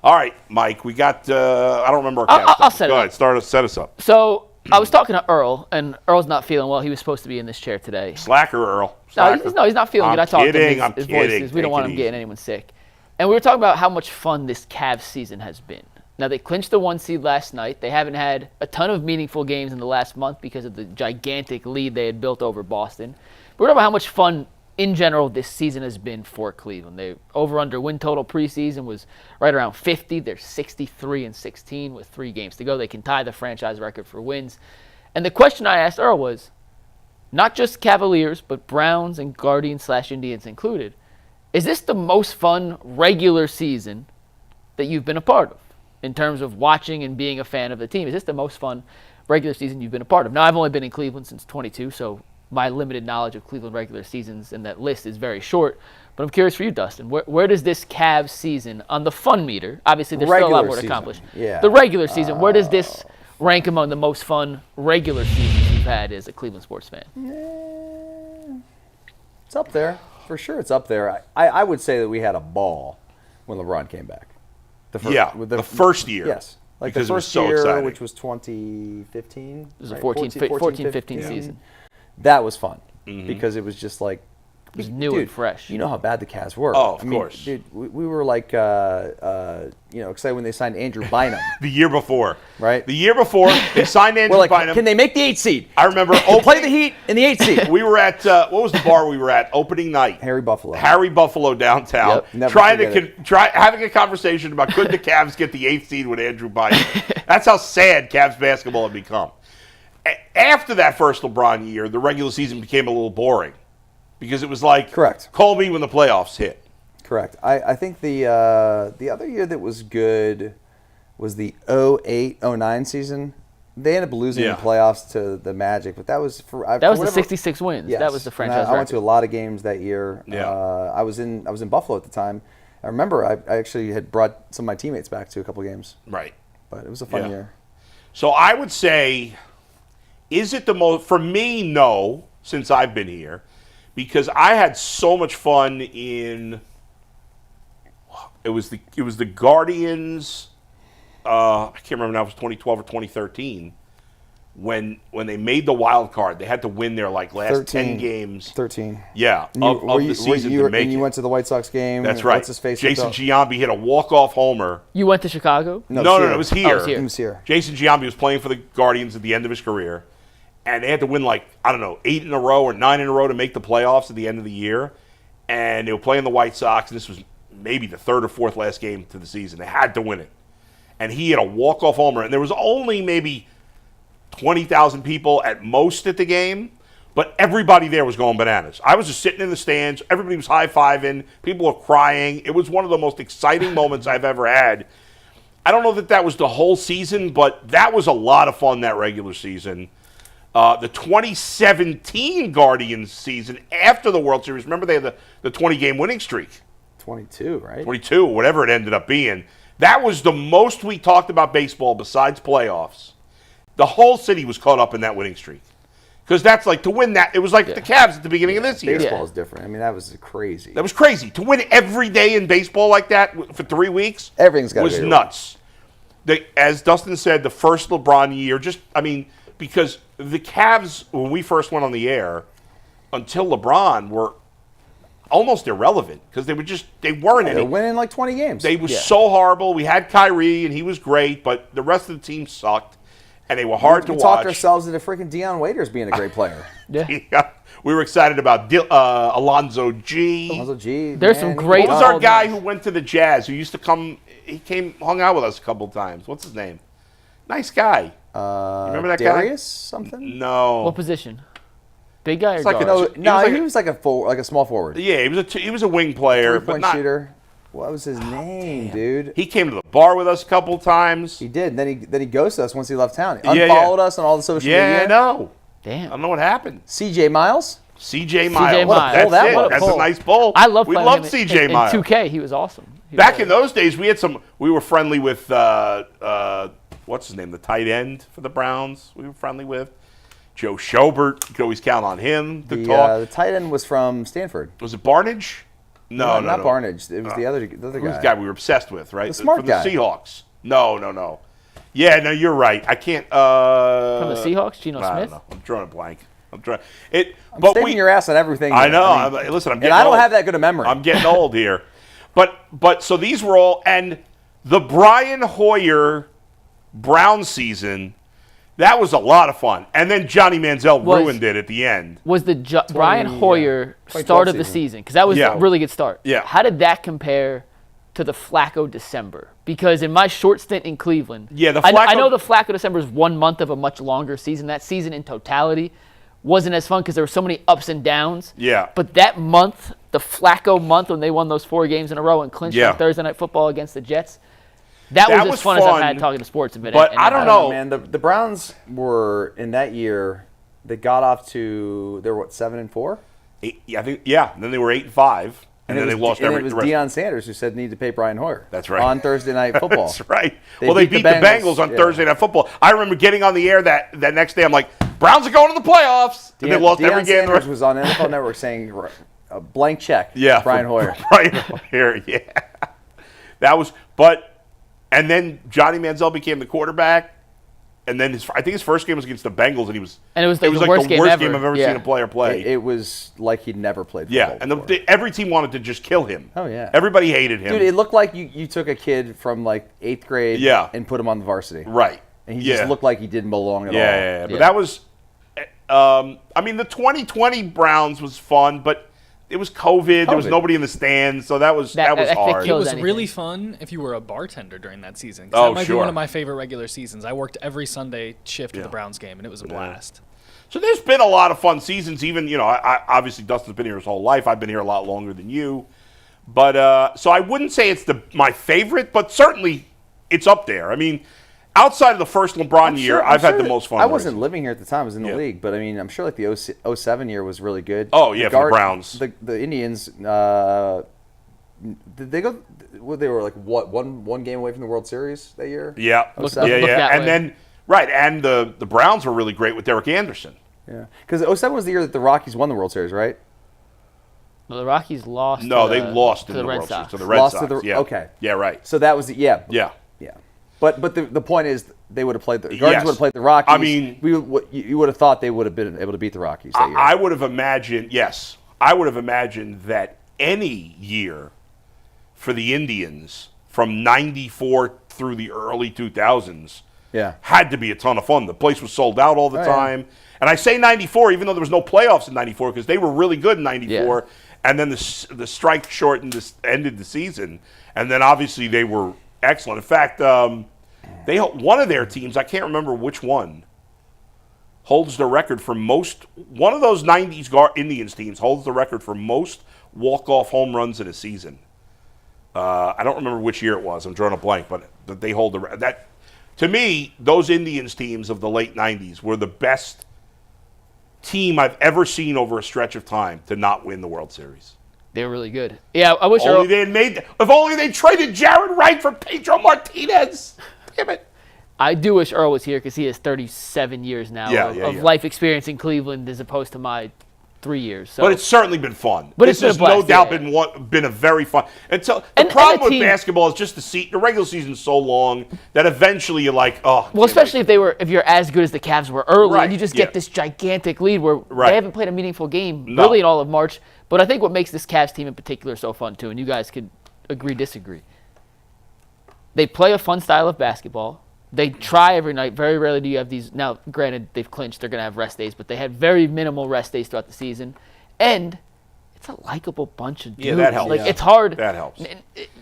All right, Mike, we got, I don't remember our captain. I'll set it up. Go ahead, set us up. So I was talking to Earl, and Earl's not feeling well. He was supposed to be in this chair today. Slacker, Earl. Slacker. No, he's not feeling good. I talked to him. His voice is, we don't want him easy. getting anyone sick. And we were talking about how much fun this Cavs season has been. Now, they clinched the 1 seed last night. They haven't had a ton of meaningful games in the last month because of the gigantic lead they had built over Boston. But we're talking about how much fun, in general, this season has been for Cleveland. They over-under win total preseason was right around 50. They're 63-16 with 3 games to go. They can tie the franchise record for wins. And the question I asked Earl was, not just Cavaliers, but Browns and Guardians/Indians included, is this the most fun regular season that you've been a part of in terms of watching and being a fan of the team? Is this the most fun regular season you've been a part of? Now, I've only been in Cleveland since 22, so my limited knowledge of Cleveland regular seasons and that list is very short. But I'm curious for you, Dustin. Where does this Cavs season on the fun meter, obviously there's still a lot more to accomplish. Yeah. The regular season, where does this rank among the most fun regular seasons you've had as a Cleveland sports fan? It's up there. For sure it's up there. I would say that we had a ball when LeBron came back. The first year. Yes. Like because the first it was so year, exciting. which was 2015. It was a right? 14-15 season. That was fun because it was just like, It was new and fresh. You know how bad the Cavs were. Oh, of course. Dude, we were like, excited when they signed Andrew Bynum. The year before. Right. The year before, they signed Andrew We're like, Bynum. can they make the 8 seed? I remember play the Heat in the 8 seed. We were at, what was the bar we were at? Opening night. Harry Buffalo downtown. Yep, never trying having a conversation about could the Cavs get the 8th seed with Andrew Bynum. That's how sad Cavs basketball had become. After that first LeBron year, the regular season became a little boring because it was like, correct, call me when the playoffs hit. Correct. I think the other year that was good was the 08-09 season. They ended up losing the playoffs to the Magic, but that was the 66 wins. Yes. That was the franchise record. I went to a lot of games that year. Yeah. I was in Buffalo at the time. I remember I actually had brought some of my teammates back to a couple games. Right. But it was a fun year. So I would say, is it the most, for me, no, since I've been here, because I had so much fun in, it was the Guardians, I can't remember now if it was 2012 or 2013, when they made the wild card. They had to win their last 10 games. 13. Yeah, of the season to make it. You went to the White Sox game. That's right. What's his face? Jason Giambi hit a walk-off homer. You went to Chicago? No, it was here. Oh, it was here. Jason Giambi was playing for the Guardians at the end of his career, and they had to win 8 in a row or 9 in a row to make the playoffs at the end of the year. And they were playing the White Sox, and this was maybe the 3rd or 4th last game to the season. They had to win it. And he hit a walk-off homer, and there was only maybe 20,000 people at most at the game, but everybody there was going bananas. I was just sitting in the stands. Everybody was high-fiving. People were crying. It was one of the most exciting moments I've ever had. I don't know that was the whole season, but that was a lot of fun, that regular season. The 2017 Guardians season after the World Series, remember they had the 20-game winning streak. 22, right? 22, whatever it ended up being. That was the most we talked about baseball besides playoffs. The whole city was caught up in that winning streak. Because that's to win that, it was like the Cavs at the beginning of this year. Baseball is different. I mean, that was crazy. That was crazy. To win every day in baseball like that for 3 weeks Everything's got was nuts. As Dustin said, the first LeBron year, because the Cavs, when we first went on the air, until LeBron, were almost irrelevant because they weren't They were winning 20 games. They were so horrible. We had Kyrie, and he was great, but the rest of the team sucked. And they were hard to watch. We talked ourselves into freaking Deion Waiters being a great player. Yeah. We were excited about Alonzo G. Alonzo G. There's some great. What was our guy who went to the Jazz, who used to come, hung out with us a couple times. What's his name? Nice guy. Remember that Darius something? No. What position? Big guy or he was like a small forward. Yeah, he was a wing player. Three-point shooter. What was his name, dude? He came to the bar with us a couple times. He did. Then he ghosted us once he left town. He unfollowed us on all the social media. Yeah, I know. Damn. I don't know what happened. CJ Miles? CJ Miles. What a pull that was. That's a nice pull. I love We loved CJ Miles. In 2K, he was awesome. Back in those days, we were friendly with, what's his name, the tight end for the Browns we were friendly with. Joe Schobert. You could always count on him to talk. The tight end was from Stanford. Was it Barnage? No, not Barnage. It was the other Who's guy. the guy we were obsessed with, right? The smart From guy. the Seahawks. No. Yeah, no, you're right. I can't. From the Seahawks, Geno I Smith? don't know. I'm drawing a blank. I'm But saving your ass on everything. I know. I mean, Listen, I'm and getting I don't old. have that good a memory. I'm getting old here. But so these were all, and the Brian Hoyer Brown season, that was a lot of fun. And then Johnny Manziel ruined it at the end. Was the Brian Hoyer start of the season? Because that was a really good start. Yeah. How did that compare to the Flacco December? Because in my short stint in Cleveland, I know the Flacco December is 1 month of a much longer season. That season in totality wasn't as fun because there were so many ups and downs. Yeah. But that month, the Flacco month when they won those 4 games in a row and clinched on Thursday Night Football against the Jets, that was as fun as I've had talking to sports event. But I don't know, man. The Browns were in that year. They got off to they were 7-4. I think. And then they were 8-5, and then they lost every. It was Deion Sanders who said need to pay Brian Hoyer. That's right. On Thursday Night Football. That's right. They beat the Bengals on Thursday Night Football. I remember getting on the air that next day. I'm like, Browns are going to the playoffs, and they lost every game. Sanders was on NFL Network saying a blank check. Yeah, Brian Hoyer. Brian Hoyer. Yeah, that was. And then Johnny Manziel became the quarterback, and then I think his first game was against the Bengals, and it was the worst game I've ever seen a player play. It was like he'd never played football. Yeah, and every team wanted to just kill him. Oh yeah, everybody hated him. Dude, it looked like you took a kid from like 8th grade and put him on the varsity. Right. And he just looked like he didn't belong at all. Yeah, but that was. I mean, the 2020 Browns was fun, but it was COVID. There was nobody in the stands, so that was hard. It was really fun if you were a bartender during that season. Oh, that might be one of my favorite regular seasons. I worked every Sunday shift of the Browns game, and it was a blast. So there's been a lot of fun seasons. Even I obviously Dustin's been here his whole life. I've been here a lot longer than you, but so I wouldn't say it's my favorite, but certainly it's up there. I mean, outside of the first LeBron year, I've had the most fun. I wasn't living here at the time; I was in the league, but I mean, I'm sure like the 07 year was really good. Oh yeah, for the Browns. The Indians, did they go? They were like one game away from the World Series that year. Yeah, and then and the Browns were really great with Derek Anderson. Yeah, because 07 was the year that the Rockies won the World Series, right? Well, the Rockies lost. No, they lost to the Red Sox. To the Red Sox. Okay. Yeah, right. So that was Yeah. But the point is, they would have played the Guardians would have played the Rockies. I mean, you would have thought they would have been able to beat the Rockies that year. I would have imagined, I would have imagined that any year for the Indians from '94 through the early 2000s had to be a ton of fun. The place was sold out all the time. And I say '94, even though there was no playoffs in '94, because they were really good in '94. And then the strike ended the season. And then obviously they were excellent. In fact, one of their teams, I can't remember which one, holds the record for most. One of those '90s Indians teams holds the record for most walk-off home runs in a season. I don't remember which year it was. I'm drawing a blank, but they hold the record. That, to me, those Indians teams of the late '90s were the best team I've ever seen over a stretch of time to not win the World Series. They were really good. Yeah, I wish. If only they traded Jared Wright for Pedro Martinez. Damn it. I do wish Earl was here because he has 37 years now of life experience in Cleveland as opposed to my 3 years. So. But it's certainly been fun. But this has no doubt been a very fun. And so the problem with basketball is just the regular season's so long that eventually you're like, oh. Well, especially if you're as good as the Cavs were early, and you just get this gigantic lead where they haven't played a meaningful game really in all of March. But I think what makes this Cavs team in particular so fun too, and you guys could agree, disagree. They play a fun style of basketball. They try every night. Very rarely do you have these. Now, granted, they've clinched. They're going to have rest days, but they had very minimal rest days throughout the season. And it's a likable bunch of dudes. Yeah, that helps. It's hard. That helps.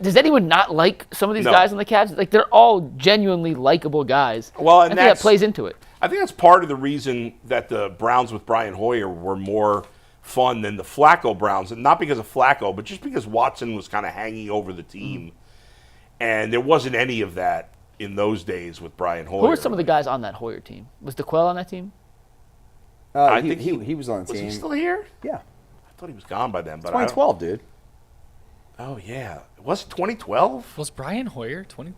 Does anyone not like some of these guys on the Cavs? Like, they're all genuinely likable guys. Well, I think that plays into it. I think that's part of the reason that the Browns with Brian Hoyer were more fun than the Flacco Browns, and not because of Flacco, but just because Watson was kind of hanging over the team, and there wasn't any of that in those days with Brian Hoyer. Who were some of the guys on that Hoyer team? Was DeQuell on that team? I think he was on the team. Was he still here? Yeah. I thought he was gone by then. But 2012, dude. Oh, yeah. Was it 2012? Was Brian Hoyer 20?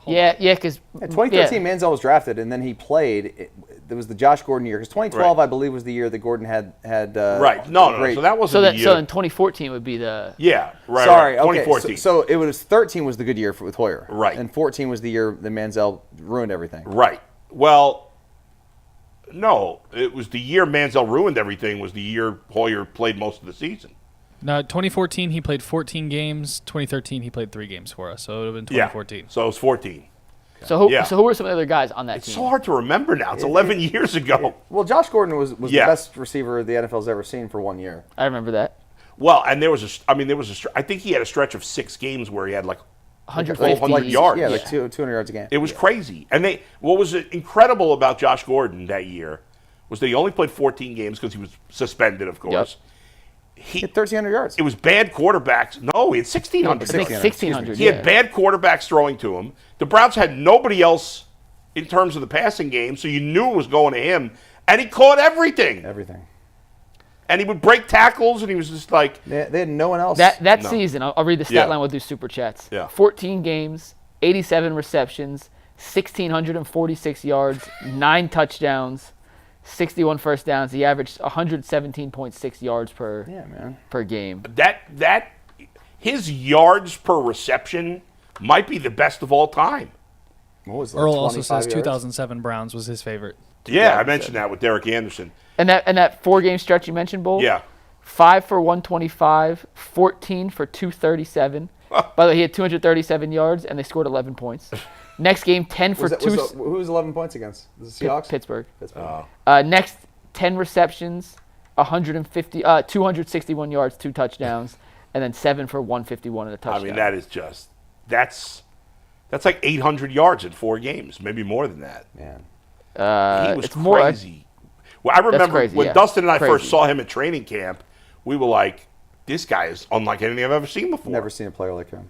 Yeah, because 2013, Manziel was drafted, and then he played. there was the Josh Gordon year because 2012 Right. I believe was the year that Gordon had right. No. great. So that wasn't So the that year. so in 2014 would be the Yeah. Right. Sorry, right. okay. 2014. So it was 13 was the good year with Hoyer, Right. And 14 was the year that Manziel ruined everything. Right. Well, no, it was the year Manziel ruined everything. Was the year Hoyer played most of the season. No, 2014 he played 14 games. 2013 he played 3 games for us. So it would have been 2014. Yeah. So it was 14. so Yeah. who were some of the other guys on that It's team? so hard to remember now. It's 11 years ago. Well, Josh Gordon was Yeah. the best receiver the NFL's ever seen for 1 year. I remember that. Well, and there was I think he had a stretch of 6 games where he had like 150 100 yards. Yeah, like 200 yards a game. It was crazy. And what was incredible about Josh Gordon that year was that he only played 14 games because he was suspended, of course. He had 1,300 yards. It was bad quarterbacks. No, he had 1,600. I think 1,600. He had bad quarterbacks throwing to him. The Browns had nobody else in terms of the passing game, so you knew it was going to him. And he caught everything. Everything. And he would break tackles, and he was just like, They had no one else. That No. season, I'll read the stat Yeah. line. We'll do super chats. Yeah. 14 games, 87 receptions, 1,646 yards, 9 touchdowns, 61 first downs. He averaged 117.6 yards per game. his yards per reception might be the best of all time. What was that, Earl also 25 says yards? 2007 Browns was his favorite. Yeah, I mentioned that with Derek Anderson. And that 4-game stretch you mentioned, Bull? Yeah. 5 for 125, 14 for 237. By the way, he had 237 yards, and they scored 11 points. Next game, 10 for Who was 11 points against? Was it Seahawks? Pittsburgh. Pittsburgh. Next, 10 receptions, 261 yards, 2 touchdowns, and then 7 for 151 and a touchdown. I mean, that is just that's like 800 yards in 4 games, maybe more than that. Man. He was it's more like- crazy. Well, I remember crazy, when yeah. Dustin and I first Crazy. saw him at training camp, we were like, "This guy is unlike anything I've ever seen before." Never seen a player like him.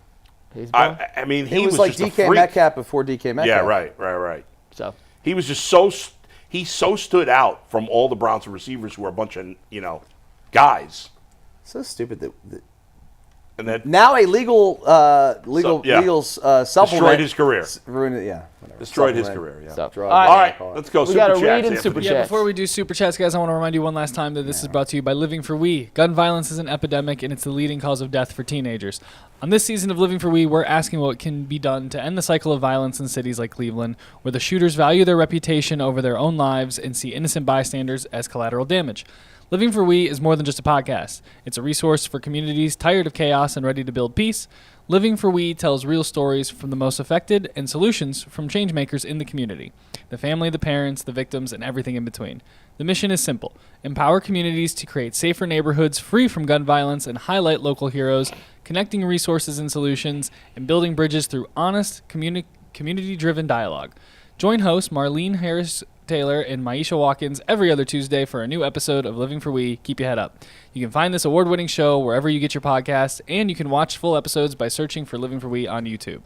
He's ball. I mean, He he was like just a DK freak. Metcalf before DK Metcalf. Yeah, right. So He was just he so stood out from all the Browns receivers who were a bunch of guys. So stupid that And that now a legal supplement destroyed his career. Ruined it. Yeah. Whatever. Destroyed his Supplement. career. Yeah. So, Draw- all All right. right, let's go. We Super gotta chats. read in after super the- chats. Yeah, before we do super chats, guys, I want to remind you one last time that this is brought to you by Living for We. Gun violence is an epidemic, and it's the leading cause of death for teenagers. On this season of Living for We, we're asking what can be done to end the cycle of violence in cities like Cleveland, where the shooters value their reputation over their own lives and see innocent bystanders as collateral damage. Living for We is more than just a podcast. It's a resource for communities tired of chaos and ready to build peace. Living for We tells real stories from the most affected and solutions from changemakers in the community. The family, the parents, the victims, and everything in between. The mission is simple. Empower communities to create safer neighborhoods free from gun violence and highlight local heroes, connecting resources and solutions, and building bridges through honest, community-driven dialogue. Join hosts Marlene Harris-Taylor and Maisha Watkins every other Tuesday for a new episode of Living for We. Keep your head up. You can find this award-winning show wherever you get your podcasts, and you can watch full episodes by searching for Living for We on YouTube.